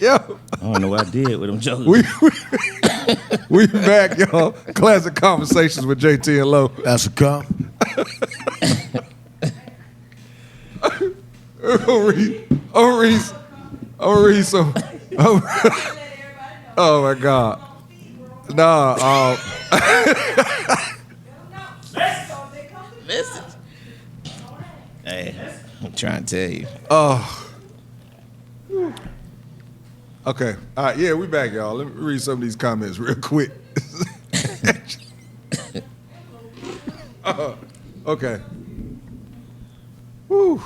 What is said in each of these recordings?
Yo. I don't know what I did with them jokers. We back, y'all. Classic Conversations with JT and Low. That's a cop. I'll read some. Oh my God. Nah. Listen. Hey, I'm trying to tell you. Okay. All right. Yeah, we back, y'all. Let me read some of these comments real quick. Okay. Woo.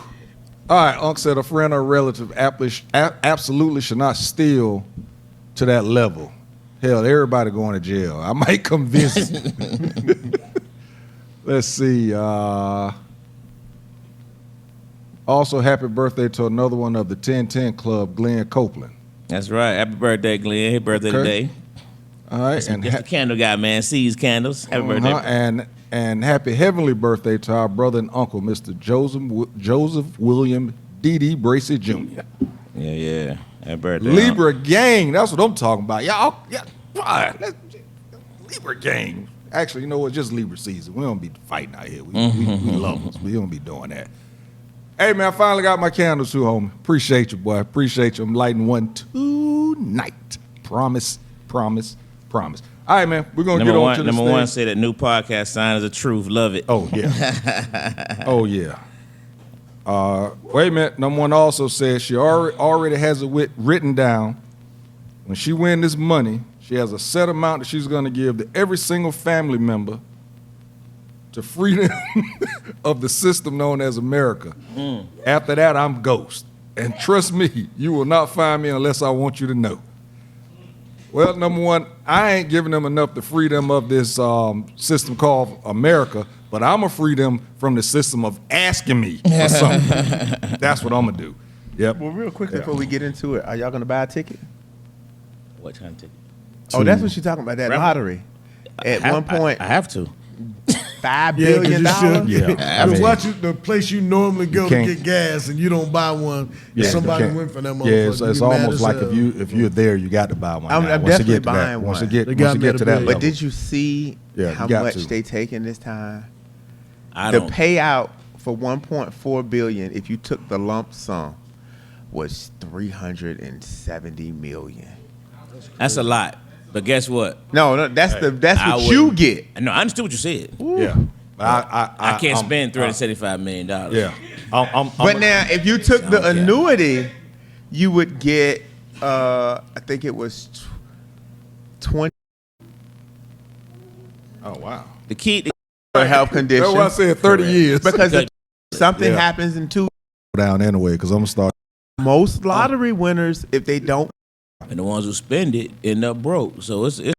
All right. Unc said a friend or relative absolutely should not steal to that level. Hell, everybody going to jail. I might come visit. Let's see. Also, happy birthday to another one of the 1010 Club, Glenn Copeland. That's right. Happy birthday, Glenn. Happy birthday today. All right. That's the candle guy, man. Sees candles. Happy birthday. And happy heavenly birthday to our brother and uncle, Mr. Joseph William D.D. Bracey Jr. Yeah. Happy birthday. Libra gang. That's what I'm talking about. Y'all, Libra gang. Actually, you know what? Just Libra season. We don't be fighting out here. We love us. We don't be doing that. Hey, man, I finally got my candles too, homie. Appreciate you, boy. Appreciate you. I'm lighting one tonight. Promise. All right, man. We're going to get on to this Number one, say that new podcast sign is the truth. Love it. Oh, yeah. Oh, yeah. Wait a minute. Number one also says she already has it written down. When she wins this money, she has a set amount that she's going to give to every single family member to free them of the system known as America. After that, I'm ghost. And trust me, you will not find me unless I want you to know. Well, number one, I ain't giving them enough to free them of this system called America, but I'm going to free them from the system of asking me for something. That's what I'm going to do. Yep. Well, real quickly before we get into it, are y'all going to buy a ticket? What kind of ticket? Oh, that's what she's talking about, that lottery. At one point, I have to. $5 billion. Yeah. Because watch the place you normally go to get gas and you don't buy one. Yeah, somebody went for that motherfucker. Yeah, it's almost like if you're there, you got to buy one. I'm definitely buying one. Once you get to that level. But did you see how much they taking this time? The payout for $1.4 billion, if you took the lump sum, was $370 million. That's a lot. But guess what? No, that's what you get. No, I understood what you said. Ooh. Yeah. I can't spend $375 million. Yeah. But now, if you took the annuity, you would get, I think it was 20. Oh, wow. The key for health conditions. That's why I said 30 years. Because if something happens in 2 down anyway, because I'm going to start. Most lottery winners, if they don't, and the ones who spend it end up broke. So it's it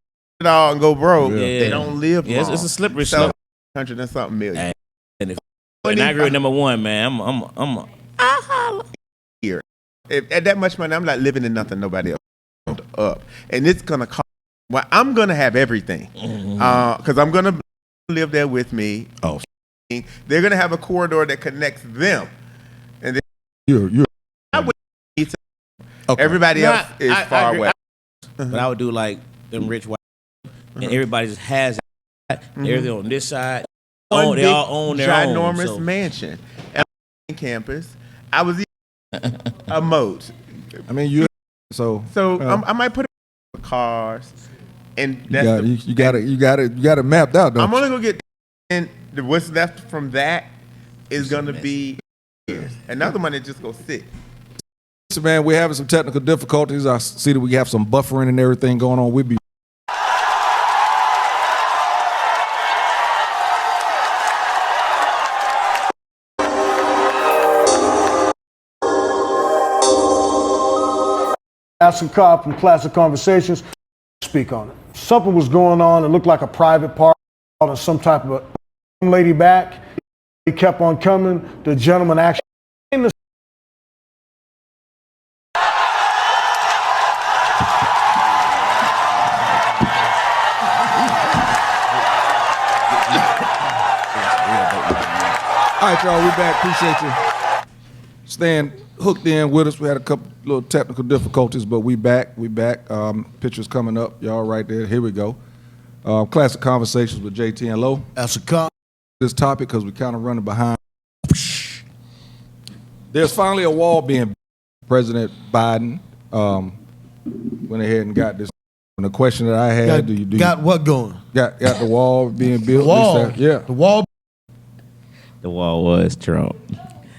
all and go broke. Yeah. They don't live long. It's a slippery slope. 100 and something million. And I agree with number one, man. I'm here. At that much money, I'm not living in nothing nobody else up. And it's gonna cost. Well, I'm gonna have everything because I'm gonna live there with me. Oh, they're gonna have a corridor that connects them, and then you're. Okay. Everybody else is far away. But I would do like them rich white, and everybody just has everything on this side. They all own their own. Ginormous mansion at campus. I was a moat. I mean, I might put it cars, and you got it mapped out. Don't I'm only gonna get, and what's left from that is gonna be years. Another money just go sit. So, man, we're having some technical difficulties. I see that we have some buffering and everything going on. We'll be Classic Cop from Classic Konversations. Speak on it. Something was going on. It looked like a private party or some type of a lady back. He kept on coming. The gentleman actually came to All right, y'all, we're back. Appreciate you staying hooked in with us. We had a little technical difficulties, but we back. Pictures coming up. Y'all right there. Here we go. Classic Conversations with JT and Lo. That's a cop. This topic because we kind of running behind. There's finally a wall being built. President Biden went ahead and got this. And the question that I had, got what going? Got the wall being built? The wall. Yeah. The wall. The wall was Trump.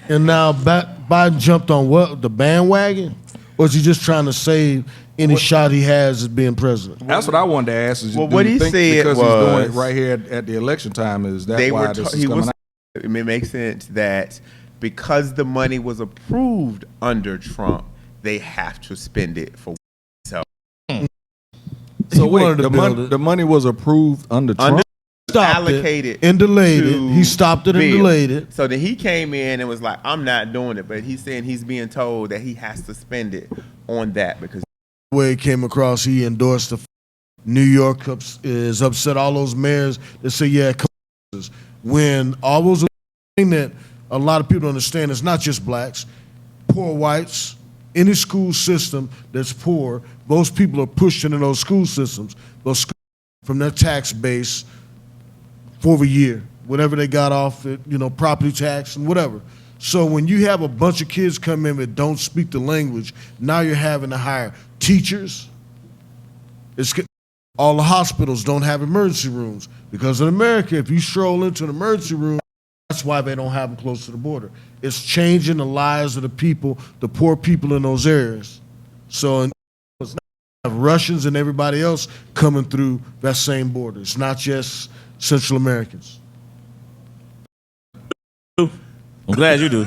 And now Biden jumped on what? The bandwagon? Or is he just trying to save any shot he has as being president? That's what I wanted to ask. Is what he said because was, he's doing it right here at the election time, is that why this is coming out? It makes sense that because the money was approved under Trump, they have to spend it for. So wait, the money was approved under Trump? Allocated and delayed it. He stopped it and delayed it. So then he came in and was like, I'm not doing it. But he's saying he's being told that he has to spend it on that because the way it came across, he endorsed the New York is upset all those mayors that say, yeah, when all those thing that a lot of people don't understand, it's not just blacks, poor whites, any school system that's poor, those people are pushed into those school systems, those schools from their tax base for the year, whatever they got off it, property tax and whatever. So when you have a bunch of kids come in that don't speak the language, now you're having to hire teachers. All the hospitals don't have emergency rooms because in America, if you stroll into an emergency room, that's why they don't have them close to the border. It's changing the lives of the people, the poor people in those areas. So it's not Russians and everybody else coming through that same border. It's not just Central Americans. I'm glad you do.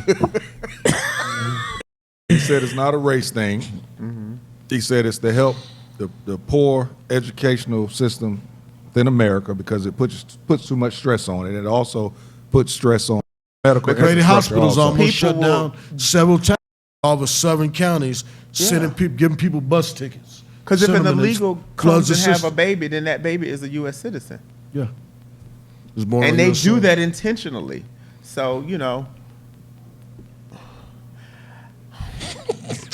He said it's not a race thing. Mm-hmm. He said it's to help the poor educational system within America because it puts too much stress on it. It also puts stress on medical infrastructure. The hospitals also. almost shut down several times. All the southern counties sending people, giving people bus tickets. Because if an illegal comes and have a baby, then that baby is a U.S. citizen. Yeah. And they do that intentionally. So,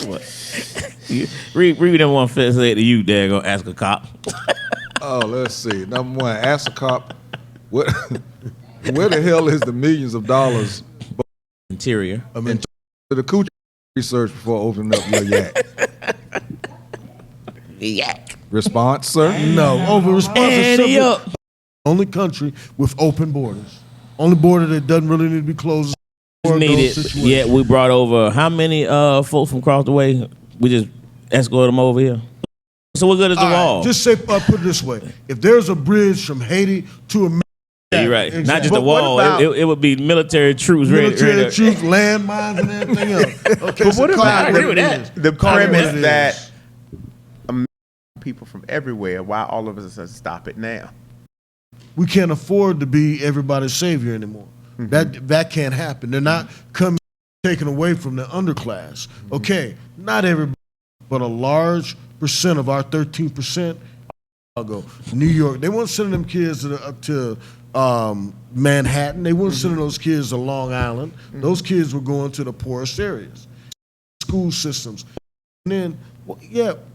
What? Read that one first say to you, Dad, gonna ask a cop. Oh, let's see. Number one, ask a cop, where the hell is the millions of dollars Interior. into the coochie research before opening up your yak? Yak. Response, sir? No. Over response. Only country with open borders. Only border that doesn't really need to be closed. Needed. Yeah, we brought over how many folks from across the way? We just escorted them over here. So what good is the wall? Just say, put it this way: if there's a bridge from Haiti to America, you're right. Exactly. Not just the wall. It would be military troops, military troops, landmines, and everything else. Okay, but what about I agree with that. The premise that people from everywhere? Why all of us are stop it now? We can't afford to be everybody's savior anymore. Mm-hmm. That can't happen. They're not taken away from the underclass. Mm-hmm. Okay, not everybody, but a large percent of our 13%. Chicago, New York. They weren't sending them kids to Manhattan. They weren't sending those kids to Long Island. Mm-hmm. Those kids were going to the poorest areas. School systems. And then,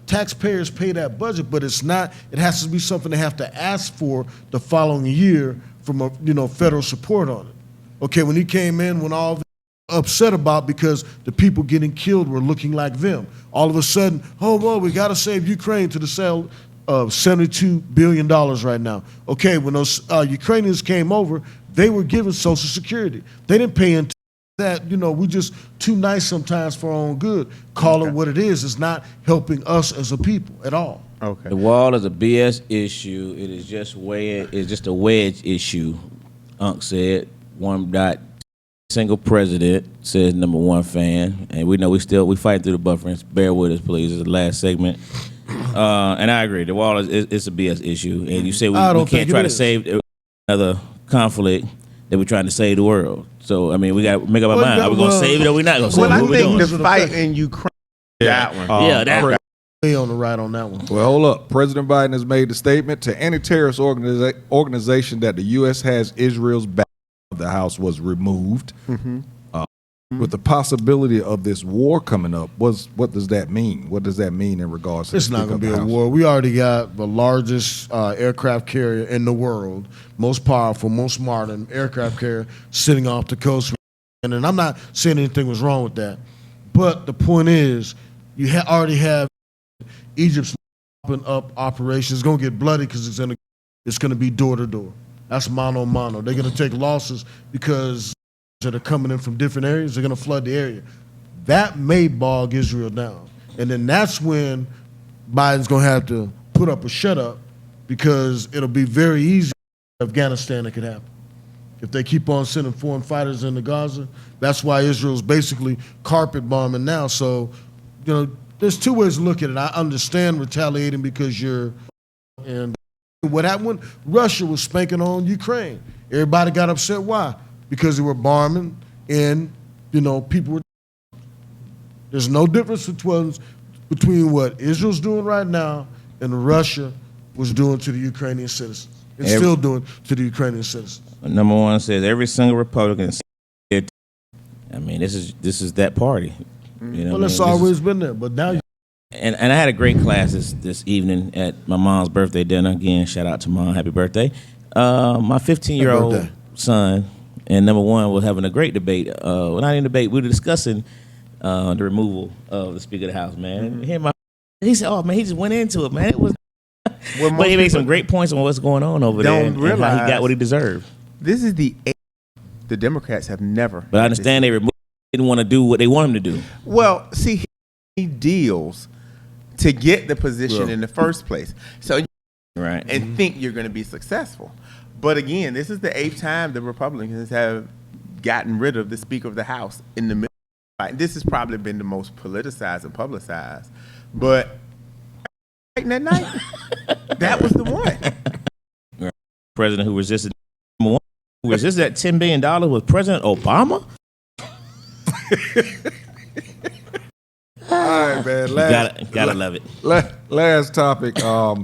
taxpayers pay that budget, but it's not. It has to be something they have to ask for the following year from federal support on it. Okay, when he came in, when all upset about because the people getting killed were looking like them. All of a sudden, we got to save Ukraine to the sale of $72 billion right now. Okay, when those Ukrainians came over, they were given Social Security. They didn't pay into that. We just too nice sometimes for our own good. Call it what it is. It's not helping us as a people at all. Okay. The wall is a BS issue. It is just it's just a wedge issue. Unc said. Single president, says number one fan, and we know we fight through the buffering. Bear with us, please. It's the last segment, and I agree. The wall is a BS issue, and you say we can't try to save another conflict that we're trying to save the world. So I mean, we got to make up our mind: are we going to save it or we not going to save it? Well, I think the fight in Ukraine. That one. That on the right on that one. Well, hold up. President Biden has made the statement to any terrorist organization that the U.S. has Israel's back. The House was removed. Mm-hmm. with the possibility of this war coming up, what does that mean? What does that mean in regards to It's not going to be a war. We already got the largest aircraft carrier in the world, most powerful, most modern aircraft carrier sitting off the coast. And I'm not saying anything was wrong with that. But the point is, you already have Egypt's open up operations. It's going to get bloody because it's going to be door to door. That's mano a mano. They're going to take losses because that are coming in from different areas. They're going to flood the area. That may bog Israel down. And then that's when Biden's going to have to put up or shut up, because it'll be very easy in Afghanistan that could happen. If they keep on sending foreign fighters into Gaza, that's why Israel's basically carpet bombing now. So, there's two ways to look at it. I understand retaliating because and what happened when Russia was spanking on Ukraine? Everybody got upset. Why? Because they were bombing and, people were. There's no difference between what Israel's doing right now and Russia was doing to the Ukrainian citizens. And still doing to the Ukrainian citizens. Number one says every single Republican. I mean, this is that party. Well, it's always been there, but now. And I had a great class this evening at my mom's birthday dinner. Again, shout out to Mom, happy birthday. My 15-year-old son and number one was having a great debate. Well, not even a debate. We were discussing the removal of the Speaker of the House. Man, he said, "Oh man, he just went into it, man. It was." But he made some great points on what's going on over there and how he got what he deserved. This is the Democrats have never. But I understand they didn't want to do what they want him to do. Well, see, he deals to get the position in the first place. So, right, and think you're going to be successful. But again, this is the 8th time the Republicans have gotten rid of the Speaker of the House in the middle. This has probably been the most politicized and publicized. But that night, that was the one. President who resisted that $10 billion was President Obama. All right, man. Gotta love it. Last topic. I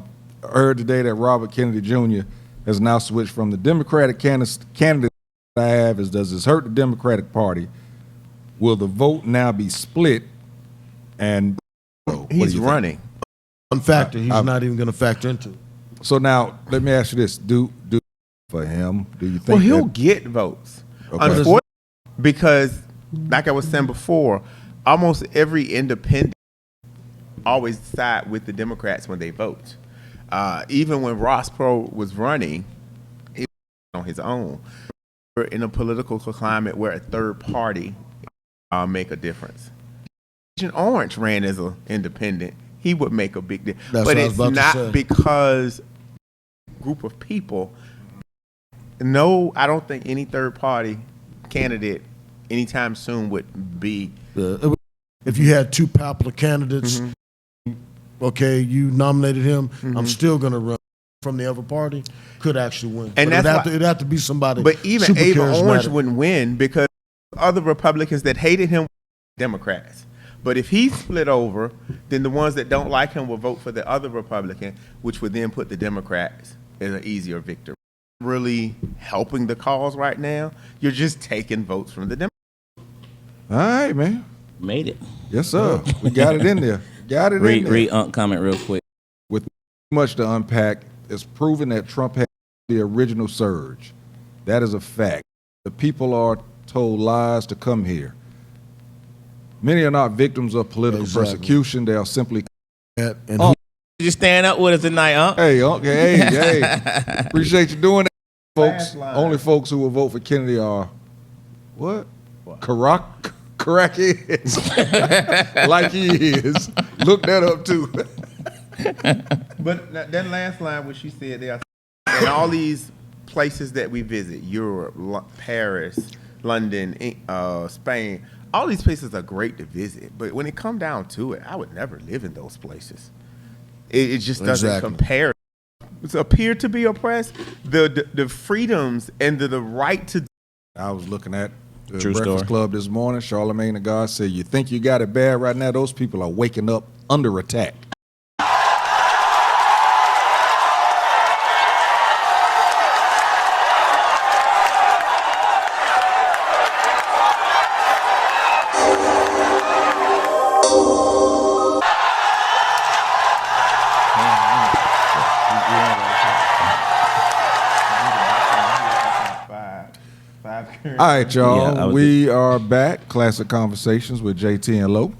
heard today that Robert Kennedy Jr. has now switched from the Democratic candidate I have. Does this hurt the Democratic Party? Will the vote now be split? And he's running. One factor he's not even going to factor into. So now let me ask you this: Do for him? Do you think? Well, he'll get votes. Okay. Unfortunately, because like I was saying before, almost every independent always side with the Democrats when they vote. Even when Ross Perot was running, he was on his own. We're in a political climate where a third party make a difference. Agent Orange ran as an independent. He would make a big difference. But it's not because group of people. No, I don't think any third party candidate anytime soon would be. If you had two popular candidates, okay, you nominated him, I'm still going to run from the other party, could actually win. And it'd have to be somebody. But even Ava Orange wouldn't win because other Republicans that hated him were Democrats. But if he split over, then the ones that don't like him will vote for the other Republican, which would then put the Democrats in an easier victory. Really helping the cause right now, you're just taking votes from the Democrats. All right, man. Made it. Yes, sir. We got it in there. Read comment real quick. With much to unpack, it's proven that Trump had the original surge. That is a fact. The people are told lies to come here. Many are not victims of political persecution. They are simply. Did you stand up with us tonight, huh? Hey, okay, hey. Appreciate you doing that, folks. Only folks who will vote for Kennedy are what? Crackheads. Like he is. Look that up too. But that last line, what she said, they are in all these places that we visit: Europe, Paris, London, Spain. All these places are great to visit, but when it comes down to it, I would never live in those places. It just doesn't compare. It's appear to be oppressed. The freedoms and the right to. I was looking at the Breakfast Club this morning. Charlamagne the God said, "You think you got it bad right now? Those people are waking up under attack." All right, y'all. Yeah, We are back. Classic Conversations with JT and Lo.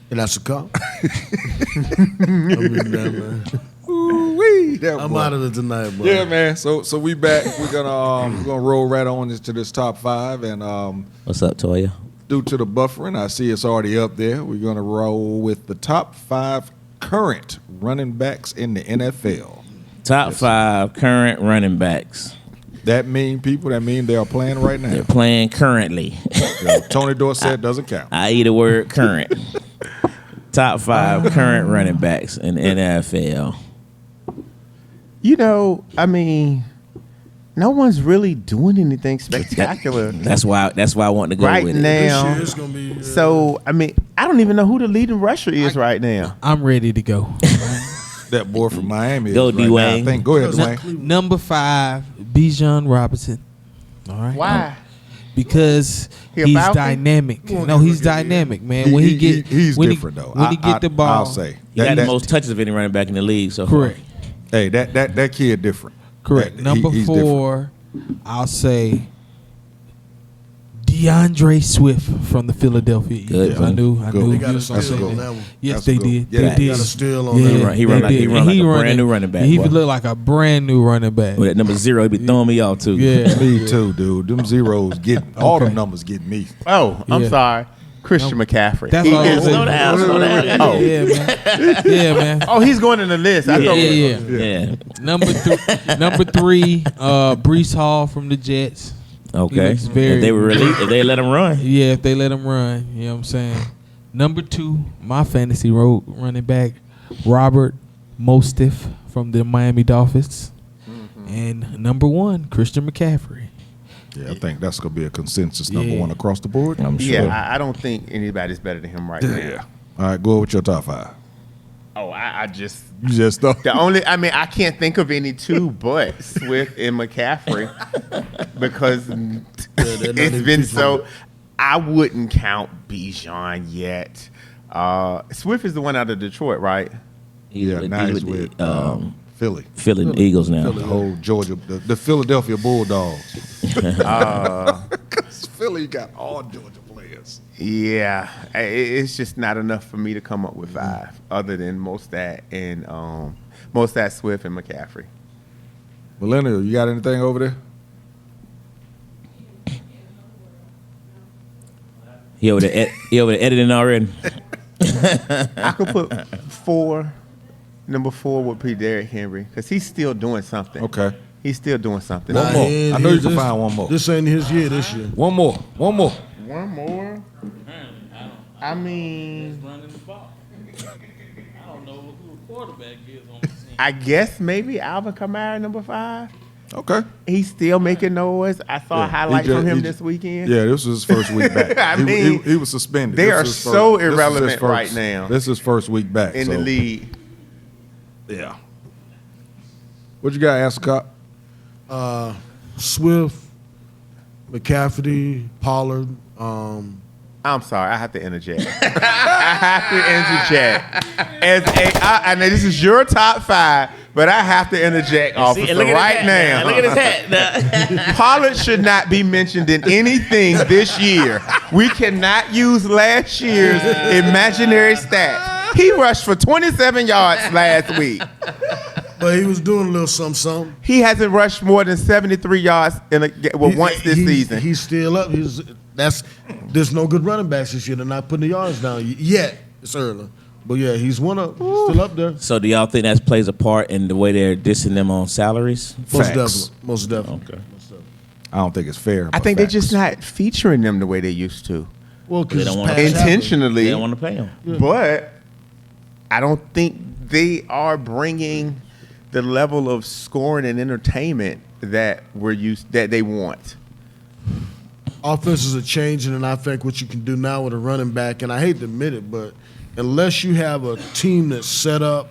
And that's a call. Ooh-wee, I'm out of it tonight, bro. Yeah, man. So we back. We're gonna roll right on into this top 5, and What's up, Toya? due to the buffering, I see it's already up there. We're gonna roll with the top 5 current running backs in the NFL. Top 5 current running backs. That mean they are playing right now. They're playing currently. Tony Dorsett doesn't count. I eat the word current. Top 5 current running backs in the NFL. You know, I mean, no one's really doing anything spectacular That's why I want to go right with it. now. This year it's gonna be. So, I mean, I don't even know who the leading rusher is right now. I'm ready to go. That boy from Miami. Go, is right now, Dwayne. I think. Go ahead, Dwayne. Number 5, Bijan Robinson. All right. Why? Because He a he's Falcon? dynamic. No, he's dynamic, man. He's when different though. When he get the ball, I'll say He got the most touches of any running back in the league. So correct. Hey, that kid different. Correct. Number He's 4, I'll say DeAndre Swift from the Philadelphia Good. Eagles. I knew. Good. They They got a was gonna steal say on that. that one. Yes, That's they good. did. Yeah, They they did. got a steal on Yeah, that. He run they like- he did. run And like a brand running- new running back, He boy. look like a brand new running back. With that number 0, he be throwing me off too. Yeah. Me too, dude. Them zeros getting all them numbers getting me. Oh, I'm Yeah. sorry. Christian McCaffrey. That's He all I'm is- saying. Slow down, slow down. Oh. Yeah, man. Yeah, man. Oh, he's going in the list. I thought Yeah. Yeah. Number 3, Brees Hall from the Jets. He Okay. looks very- If they were if they let him run. Yeah, if they let him run, you know what I'm saying. Number 2, my fantasy road running back, Robert Mostiff from the Miami Dolphins, and number 1, Christian McCaffrey. Yeah, I think that's gonna be a consensus number Yeah. 1 across the board. I'm sure. Yeah, I don't think anybody's better than him right now. Yeah. All right, go with your top 5. Oh, I just You just thought. I can't think of any 2 but Swift and McCaffrey because it's been so. I wouldn't count Bijan yet. Swift is the one out of Detroit, right? Yeah, now he's with Philly. Philly Eagles now. The whole Georgia, the Philadelphia Bulldogs. Philly got all Georgia players. Yeah, it's just not enough for me to come up with 5, other than Mostert and Mostert, Swift, and McCaffrey. Millennial, you got anything over there? He over there editing already. I could put 4. Number 4 would be Derrick Henry because he's still doing something. Okay. He's still doing something. One more. I know you can find one more. This ain't his year this year. One more. One more? I mean, Running the ball. I don't know who the quarterback is on the team. I guess maybe Alvin Kamara, number 5. Okay. He's still making noise. I saw a highlight from him this weekend. Yeah, this was his first week back. I He- mean, he was suspended. they This are was his so this is his irrelevant first- right now. This is his first week back In so, the league. Yeah. What you got, Ascot? Swift, McCaffrey, Pollard. I'm sorry, I have to interject. I have to interject. I know this is your top 5, but I have to interject, officer, right now. Look at his hat. Pollard should not be mentioned in anything this year. We cannot use last year's imaginary stats. He rushed for 27 yards last week. But he was doing a little something. He hasn't rushed more than 73 yards once this season. He's still up. There's no good running backs this year. They're not putting the yards down yet. It's early. But yeah, he's still up there. So do y'all think that plays a part in the way they're dissing them on salaries? Most definitely. Okay. I don't think it's fair. I think they're just not featuring them the way they used to. Well, They don't because want to Intentionally. They don't want to pay them. But I don't think they are bringing the level of scoring and entertainment that they want. offenses are changing, and I think what you can do now with a running back, and I hate to admit it, but unless you have a team that's set up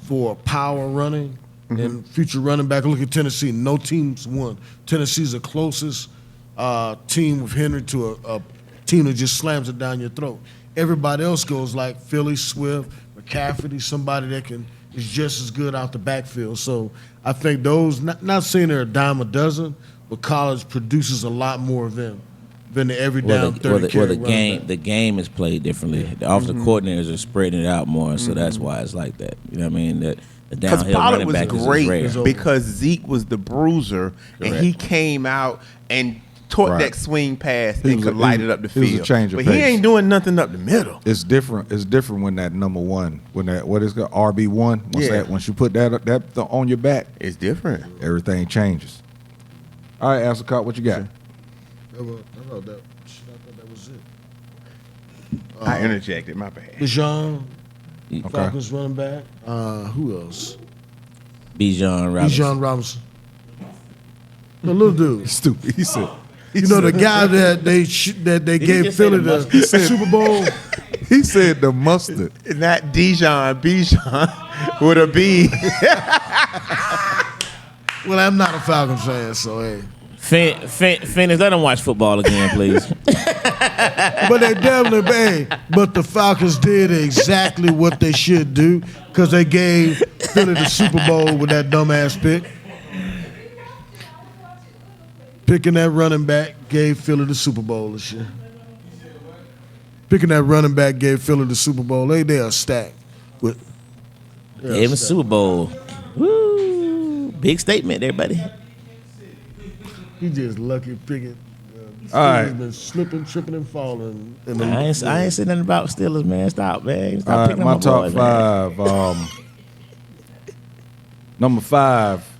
for power running and future running back, look at Tennessee. No team's won. Tennessee's the closest team with Henry to a team that just slams it down your throat. Everybody else goes like Philly, Swift, McCaffrey, somebody that is just as good out the backfield. So I think those, not saying they're a dime a dozen, but college produces a lot more of them than the every down 30 carry running back. The game is played differently. The offensive coordinators are spreading it out more, so that's why it's like that. You know what I mean? That the Because downhill Pollard running was back great is rare. because Zeke was the bruiser, and he came out and taught that swing pass and could light it up the field. He was a change of but pace. he ain't doing nothing up the middle. It's different. It's different when that number one, when that what is it, RB1. Once you put that on your back, It's different. everything changes. All right, Ascot, what you got? I thought that was it. I interjected. My bad. Dejon, Falcons running back. Who else? Bijan Robinson. Bijan Robinson. The little dude. He's stupid. He said. You know the guy that they gave just say Philly the the Super Bowl. He said the mustard. Not Bijan with a B. Well, I'm not a Falcons fan, so hey. Phoenix, let them watch football again, please. But they definitely, but the Falcons did exactly what they should do because they gave Philly the Super Bowl with that dumbass pick. Picking that running back gave Philly the Super Bowl this year. Picking that running back gave Philly the Super Bowl. They are stacked. Even Super Bowl. Woo! Big statement there, buddy. He just lucky picking. All right. He's been slipping, tripping, and falling. I ain't saying nothing about Steelers, man. Stop, man. Stop All right, picking my on top boys, man. five. Number 5,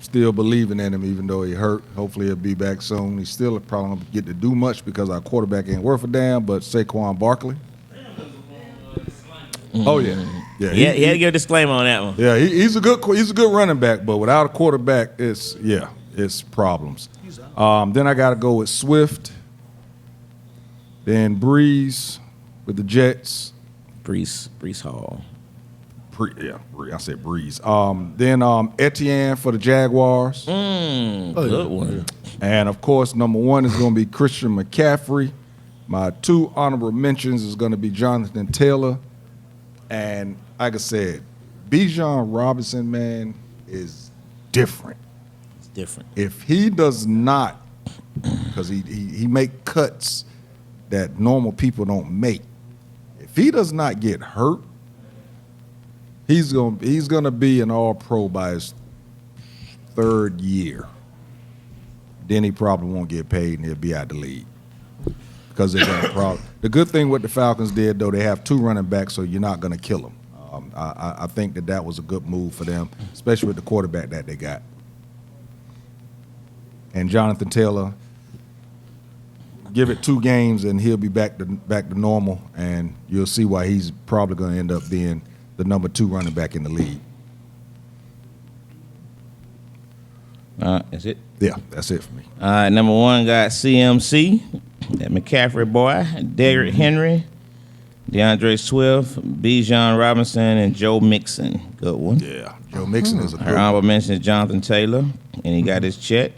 still believing in him even though he hurt. Hopefully he'll be back soon. He's still probably going to get to do much because our quarterback ain't worth a damn, but Saquon Barkley. Oh, yeah. Yeah, he had to give a disclaimer on that one. Yeah, he's a good running back, but without a quarterback, it's problems. Then I got to go with Swift, then Breeze with the Jets. Brees Hall. I said Breeze. Then Etienne for the Jaguars. Good one. And, of course, number 1 is going to be Christian McCaffrey. My 2 honorable mentions is going to be Jonathan Taylor. And like I said, Bijan Robinson, man, is different. It's different. If he does not, because he make cuts that normal people don't make, if he does not get hurt, he's gonna be an all-pro by his 3rd year. Then he probably won't get paid and he'll be out the league. Because they got a problem. The good thing what the Falcons did, though, they have 2 running backs, so you're not going to kill them. I think that was a good move for them, especially with the quarterback that they got. And Jonathan Taylor, give it 2 games and he'll be back to normal, and you'll see why he's probably going to end up being the number 2 running back in the league. That's it? Yeah, that's it for me. All right, number 1 got CMC, that McCaffrey boy, Derrick Henry, DeAndre Swift, Bijan Robinson, and Joe Mixon. Good one. Yeah, Joe Mixon is a good Her one. honorable mention is Jonathan Taylor, and he got his check.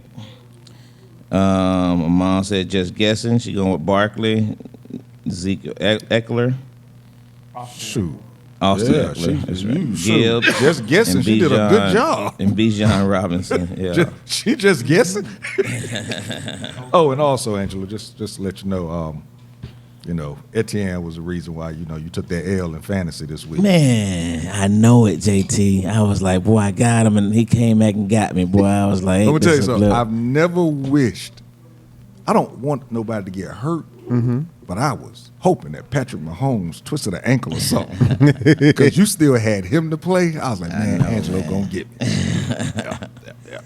My mom said just guessing. She going with Barkley, Zeke Eckler, Shoot. Austin Yeah, Eckler. That's right. shoot. Gibbs, Just guessing, and she did a good job. And Bijan Robinson. Yeah. She just guessing. Oh, and also, Angela, just to let you know, Etienne was the reason why you took that L in fantasy this week. Man, I know it, JT. I was like, boy, I got him, and he came back and got me, boy. I was like, Let me tell you this a something. blip. I've never wished. I don't want nobody to get hurt, but I was hoping that Patrick Mahomes twisted an ankle or something because you still had him to play. I was like, man, Angelo gonna get me. Yeah.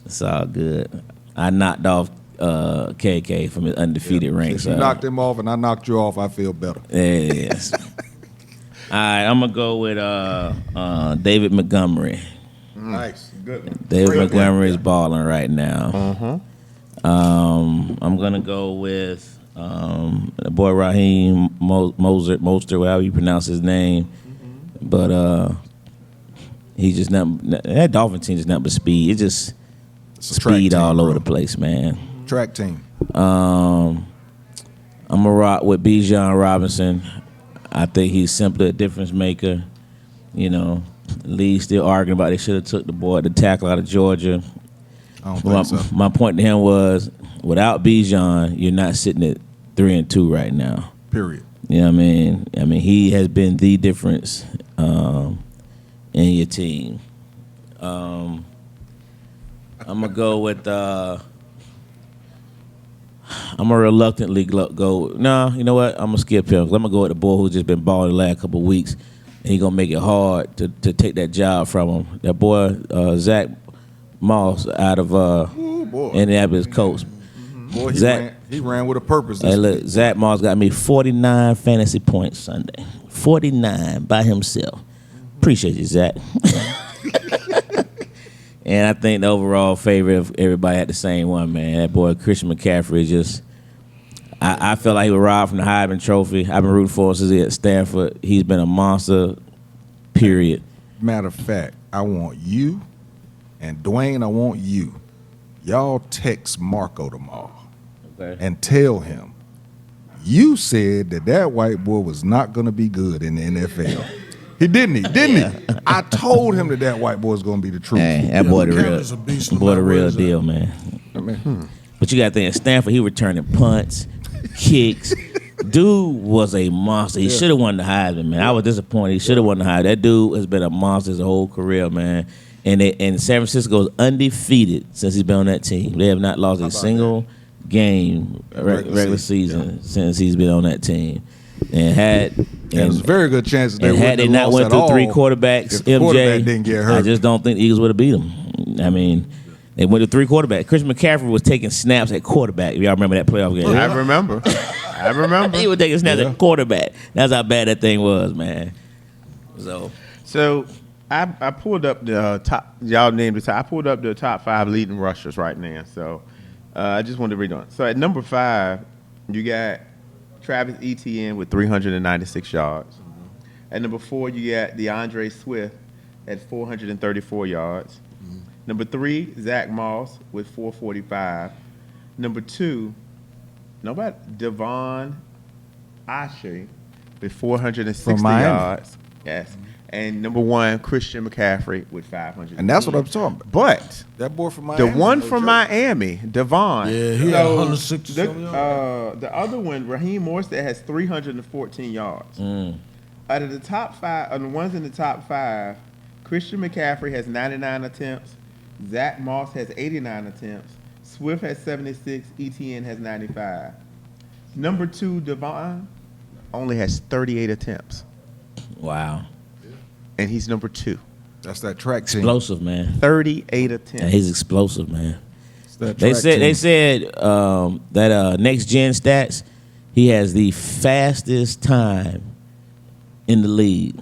It's all good. I knocked off KK from his undefeated ranks. Since you knocked him off and I knocked you off, I feel better. Yes. All right, I'm gonna go with David Montgomery. Nice, good one. David Montgomery is balling right now. I'm gonna go with the boy Raheem Mostert, however you pronounce his name, but he's just not. That Dolphin team is nothing but speed. It's just speed team, all over bro. the place, man. Track team. I'm gonna rock with Bijan Robinson. I think he's simply a difference maker. The league still arguing about they should have took the tackle out of Georgia. I don't think so. My point to him was, without Bijan, you're not sitting at 3-2 right now. Period. You know what I mean? I mean, he has been the difference in your team. I'm gonna go with. I'm gonna reluctantly go. No, you know what? I'm gonna skip him. 'Cause I'm gonna go with the boy who's just been balling the last couple of weeks, and he gonna make it hard to take that job from him. That boy, Zach Moss, out of Indianapolis Colts. Boy, Zach, he ran with a purpose. Hey, look, Zach Moss got me 49 fantasy points Sunday. 49 by himself. Appreciate you, Zach. And I think the overall favorite of everybody had the same one, man. That boy Christian McCaffrey just. I felt like he was robbed from the Heisman Trophy. I've been rooting for him since he at Stanford. He's been a monster. Period. Matter of fact, I want you and Dwayne. I want you. Y'all text Marco tomorrow. Okay. And tell him you said that white boy was not going to be good in the NFL. He didn't he? I told him that white boy was going to be the truth. Hey, that boy McCaffrey's a beast no the matter where real he's deal, at. man. I mean, But you got to think, at Stanford, he returning punts, kicks. Dude was a monster. He should have won the Heisman, man. I was disappointed. He should have won the Heisman. That dude has been a monster his whole career, man. And San Francisco is undefeated since he's been on that team. They have not lost a single game regular season since he's been on that team. And there's a very good chance that and had they not went through three quarterbacks, if the quarterback didn't get hurt. I just don't think the Eagles would have beat them. I mean, they went to three quarterbacks. Christian McCaffrey was taking snaps at quarterback. If y'all remember that playoff game. I remember. He was taking snaps at quarterback. That's how bad that thing was, man. So I pulled up the top. Y'all named the top. I pulled up the top 5 leading rushers right now. So I just wanted to read on. So at number 5, you got Travis Etienne with 396 yards. At number 4, you got DeAndre Swift at 434 yards. Number 3, Zach Moss with 445. Number 2, Devon Ashe with 460 yards. Yes. And number 1, Christian McCaffrey with 500. And that's what I'm talking about. But that boy from Miami. The one from Miami, Devon. Yeah, he had 160 something yards. The other one, Raheem Morstead, has 314 yards. Out of the top 5, the ones in the top 5, Christian McCaffrey has 99 attempts. Zach Moss has 89 attempts. Swift has 76. Etienne has 95. Number 2, Devon, only has 38 attempts. wow. And he's number 2. That's that track team. Explosive, man. 38 attempts. Yeah, he's explosive, man. That They track said team. that next gen stats, he has the fastest time in the league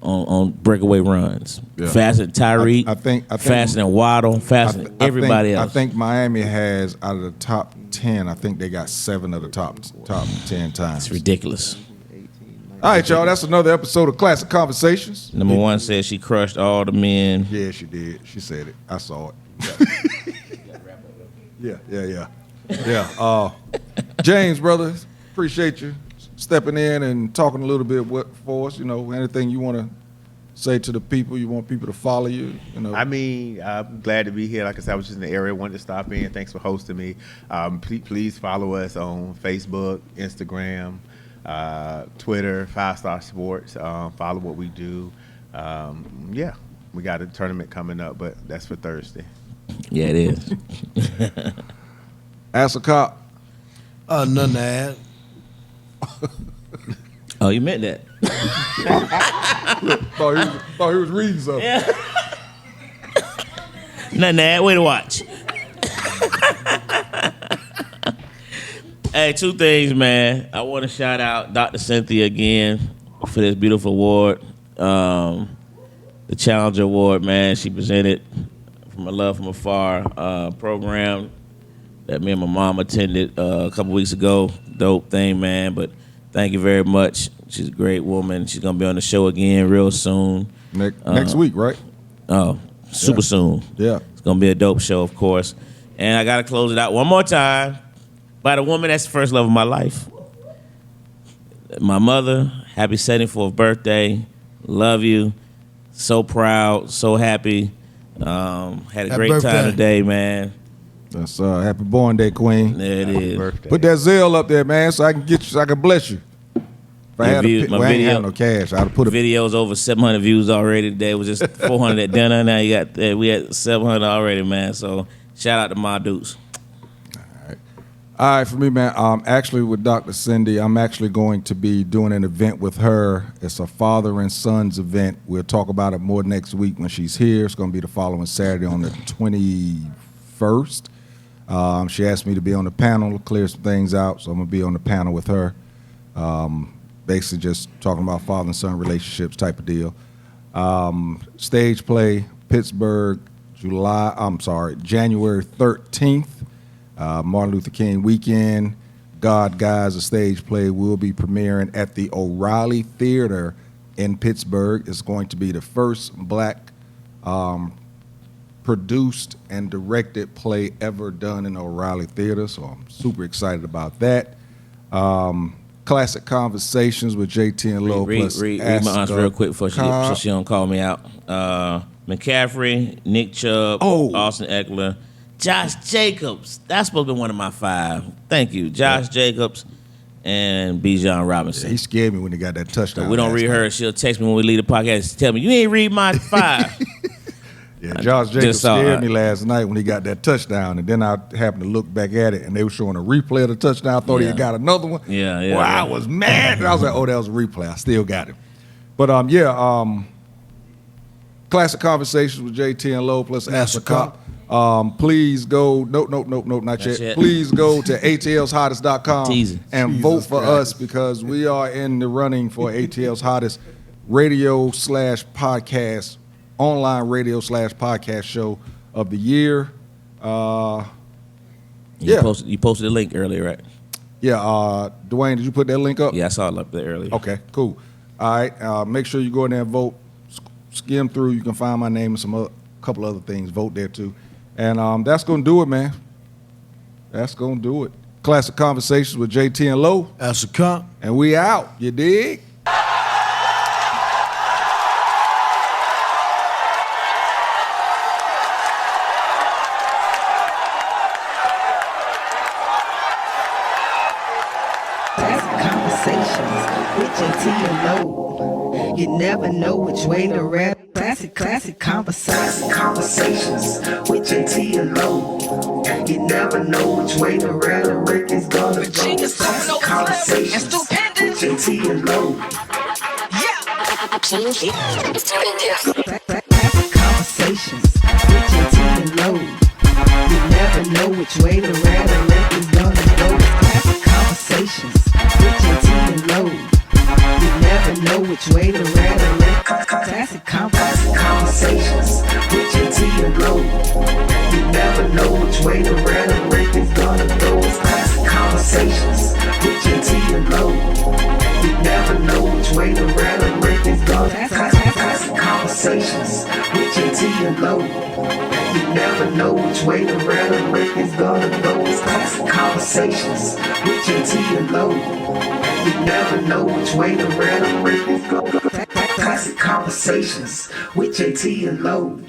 on breakaway runs. Yeah. Faster than Tyreek. I think faster than Waddle. Faster than everybody else. I think Miami has, out of the top 10, I think they got 7 of the top 10 times. It's ridiculous. All right, y'all. That's another episode of Classic Conversations. Number 1 says she crushed all the men. Yeah, she did. She said it. I saw it. Yeah. James, brother, appreciate you stepping in and talking a little bit for us. You know, anything you want to say to the people, you want people to follow you. You know, I mean, I'm glad to be here. Like I said, I was just in the area, wanted to stop in. Thanks for hosting me. Please follow us on Facebook, Instagram, Twitter, 5 Star Sports. Follow what we do. Yeah, we got a tournament coming up, but that's for Thursday. Yeah, it is. Ask a cop. Nothing to add. Oh, you meant that. thought he was reading something. Nothing to add. Way to watch. Hey, 2 things, man. I want to shout out Dr. Cynthia again for this beautiful award. The Challenger Award, man. She presented From a Love From Afar program that me and my mom attended a couple weeks ago. Dope thing, man. But thank you very much. She's a great woman. She's going to be on the show again real soon. Next week, right? Oh, super soon. Yeah. It's going to be a dope show, of course. And I got to close it out one more time by the woman that's the first love of my life. My mother, happy 74th birthday. Love you. So proud, so happy Had a Happy great birthday. time today, man. That's happy born day, Queen. There it is. Birthday. Put that Zelle up there, man, so I can get you, so I can bless you. If I Your had view- a, my well, I ain't video- have no cash, I'd have put a Videos over 700 views already today. It was just 400 at dinner. Now you got we had 700 already, man. So shout out to my dudes. All right, for me, man, actually with Dr. Cindy, I'm actually going to be doing an event with her. It's a father and sons event. We'll talk about it more next week when she's here. It's going to be the following Saturday on the 21st. She asked me to be on the panel to clear some things out, so I'm going to be on the panel with her. Basically just talking about father and son relationships type of deal. Stage play, Pittsburgh, January 13th. Martin Luther King weekend. God Guys, a stage play, will be premiering at the O'Reilly Theater in Pittsburgh. It's going to be the first black produced and directed play ever done in the O'Reilly Theater, so I'm super excited about that. Classic Conversations with JT and Low. Read my answer real quick so she don't call me out. McCaffrey, Nick Chubb, Austin Eckler, Josh Jacobs. That's supposed to be one of my 5. Thank you. Josh Jacobs and Bijan Robinson. He scared me when he got that touchdown. So we don't read her. She'll text me when we leave the podcast. Tell me, you ain't read my 5. Yeah, Josh Jacobs scared me last night when he got that touchdown, and then I happened to look back at it, and they were showing a replay of the touchdown. I thought he had got another one. Yeah. I was mad. I was like, oh, that was a replay. I still got it. But, Classic Conversations with JT and Low plus Ask the Cop. Please go, nope, not yet. Please go to atlshottest.com and vote for us, because we are in the running for ATL's hottest radio/podcast, online radio/podcast show of the year. You posted a link earlier, right? Yeah, Dwayne, did you put that link up? Yeah, I saw it up there earlier. Okay, cool. All right, make sure you go in there and vote. Skim through. You can find my name and some couple other things. Vote there too. And that's going to do it, man. That's going to do it. Classic Conversations with JT and Low. That's a comp. And we out. You dig? Conversations with JT and Low. You never know which way to rap. Classic conversations with JT and Low. You never know which way the rhetoric is gonna go. Classic conversations with JT and Low. Classic conversations with JT and Low. You never know which way the rhetoric is gonna go. Classic conversations with JT and Low. You never know which way the rhetoric. Classic conversations with JT and Low. You never know which way the rhetoric is gonna go. It's classic conversations with JT and Low. You never know which way the rhetoric is gonna go. Classic conversations with JT and Low. You never know which way the rhetoric is gonna go. It's classic conversations with JT and Low. You never know which way the rhetoric is going. Classic Conversations with JT and Low.